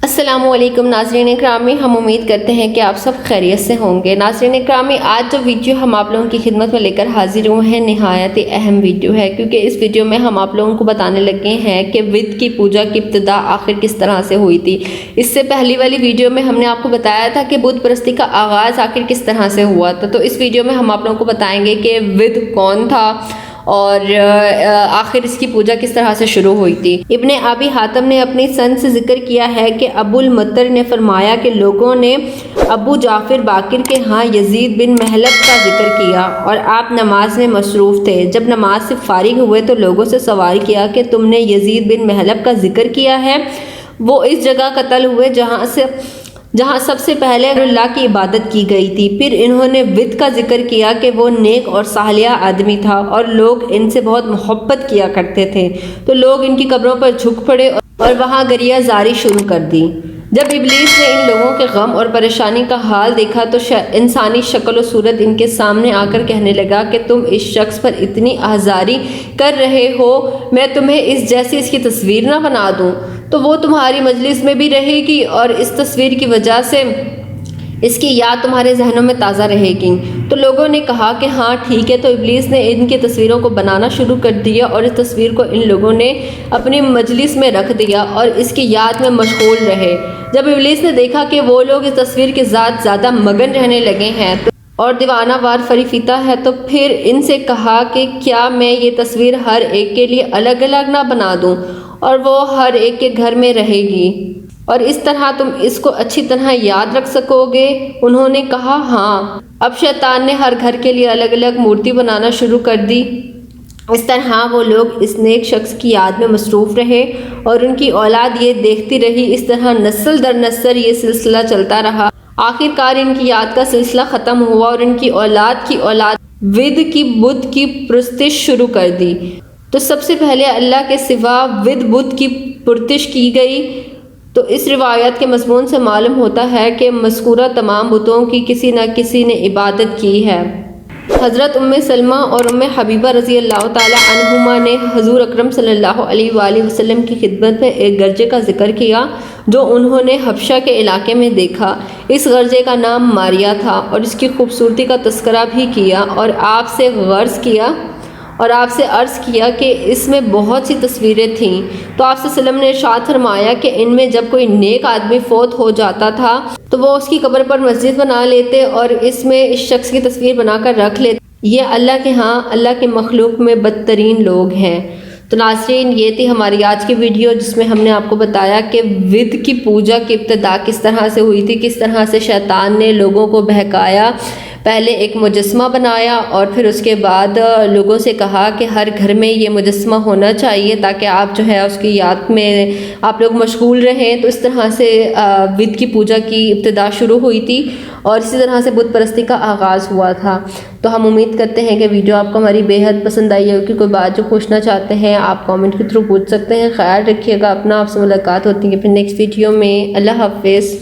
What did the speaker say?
السلام علیکم ناظرین اکرامی، ہم امید کرتے ہیں کہ آپ سب خیریت سے ہوں گے۔ ناظرین اکرامی، آج جو ویڈیو ہم آپ لوگوں کی خدمت میں لے کر حاضر ہوئے ہیں نہایت ہی اہم ویڈیو ہے، کیونکہ اس ویڈیو میں ہم آپ لوگوں کو بتانے لگے ہیں کہ ود کی پوجا کی ابتدا آخر کس طرح سے ہوئی تھی۔ اس سے پہلی والی ویڈیو میں ہم نے آپ کو بتایا تھا کہ بت پرستی کا آغاز آخر کس طرح سے ہوا تھا، تو اس ویڈیو میں ہم آپ لوگوں کو بتائیں گے کہ ود کون تھا اور آخر اس کی پوجا کس طرح سے شروع ہوئی تھی۔ ابن ابی حاتم نے اپنی سند سے ذکر کیا ہے کہ ابو المطر نے فرمایا کہ لوگوں نے ابو جعفر باقر کے ہاں یزید بن محلب کا ذکر کیا اور آپ نماز میں مصروف تھے۔ جب نماز سے فارغ ہوئے تو لوگوں سے سوال کیا کہ تم نے یزید بن محلب کا ذکر کیا ہے؟ وہ اس جگہ قتل ہوئے جہاں سب سے پہلے اللہ کی عبادت کی گئی تھی۔ پھر انہوں نے ود کا ذکر کیا کہ وہ نیک اور صالح آدمی تھا اور لوگ ان سے بہت محبت کیا کرتے تھے، تو لوگ ان کی قبروں پر جھک پڑے اور وہاں گریہ زاری شروع کر دی۔ جب ابلیس نے ان لوگوں کے غم اور پریشانی کا حال دیکھا تو انسانی شکل و صورت ان کے سامنے آ کر کہنے لگا کہ تم اس شخص پر اتنی آزاری کر رہے ہو، میں تمہیں اس جیسی اس کی تصویر نہ بنا دوں تو وہ تمہاری مجلس میں بھی رہے گی اور اس تصویر کی وجہ سے اس کی یاد تمہارے ذہنوں میں تازہ رہے گی۔ تو لوگوں نے کہا کہ ہاں ٹھیک ہے، تو ابلیس نے ان کی تصویروں کو بنانا شروع کر دیا اور اس تصویر کو ان لوگوں نے اپنی مجلس میں رکھ دیا اور اس کی یاد میں مشغول رہے۔ جب ابلیس نے دیکھا کہ وہ لوگ اس تصویر کے ذات زیادہ مگن رہنے لگے ہیں اور دیوانہ وار فریفتہ ہے، تو پھر ان سے کہا کہ کیا میں یہ تصویر ہر ایک کے لیے الگ الگ نہ بنا دوں اور وہ ہر ایک کے گھر میں رہے گی اور اس طرح تم اس کو اچھی طرح یاد رکھ سکو گے؟ انہوں نے کہا ہاں۔ اب شیطان نے ہر گھر کے لیے الگ الگ مورتی بنانا شروع کر دی۔ اس طرح وہ لوگ اس نیک شخص کی یاد میں مصروف رہے اور ان کی اولاد یہ دیکھتی رہی۔ اس طرح نسل در نسل یہ سلسلہ چلتا رہا۔ آخر کار ان کی یاد کا سلسلہ ختم ہوا اور ان کی اولاد ود کی بت کی پرستش شروع کر دی۔ تو سب سے پہلے اللہ کے سوا ود بت کی پرستش کی گئی۔ تو اس روایت کے مضمون سے معلوم ہوتا ہے کہ مذکورہ تمام بتوں کی کسی نہ کسی نے عبادت کی ہے۔ حضرت ام سلمہ اور ام حبیبہ رضی اللہ تعالی عنہما نے حضور اکرم صلی اللہ علیہ وآلہ وسلم کی خدمت میں ایک گرجے کا ذکر کیا جو انہوں نے حبشہ کے علاقے میں دیکھا۔ اس گرجے کا نام ماریا تھا اور اس کی خوبصورتی کا تذکرہ بھی کیا اور آپ سے عرض کیا کہ اس میں بہت سی تصویریں تھیں۔ تو آپ صلی اللہ علیہ وسلم نے ارشاد فرمایا کہ ان میں جب کوئی نیک آدمی فوت ہو جاتا تھا تو وہ اس کی قبر پر مسجد بنا لیتے اور اس میں اس شخص کی تصویر بنا کر رکھ لیتے۔ یہ اللہ کے ہاں اللہ کی مخلوق میں بدترین لوگ ہیں۔ تو ناظرین، یہ تھی ہماری آج کی ویڈیو جس میں ہم نے آپ کو بتایا کہ ود کی پوجا کی ابتدا کس طرح سے ہوئی تھی، کس طرح سے شیطان نے لوگوں کو بہکایا۔ پہلے ایک مجسمہ بنایا اور پھر اس کے بعد لوگوں سے کہا کہ ہر گھر میں یہ مجسمہ ہونا چاہیے تاکہ آپ جو ہے اس کی یاد میں آپ لوگ مشغول رہیں۔ تو اس طرح سے ود کی پوجا کی ابتدا شروع ہوئی تھی اور اسی طرح سے بت پرستی کا آغاز ہوا تھا۔ تو ہم امید کرتے ہیں کہ ویڈیو آپ کو ہماری بے حد پسند آئی ہوگی۔ کوئی بات جو پوچھنا چاہتے ہیں آپ کامنٹ کے تھرو پوچھ سکتے ہیں۔ خیال رکھیے گا اپنا، آپ سے ملاقات ہوتی ہے پھر نیکسٹ ویڈیو میں۔ اللہ حافظ۔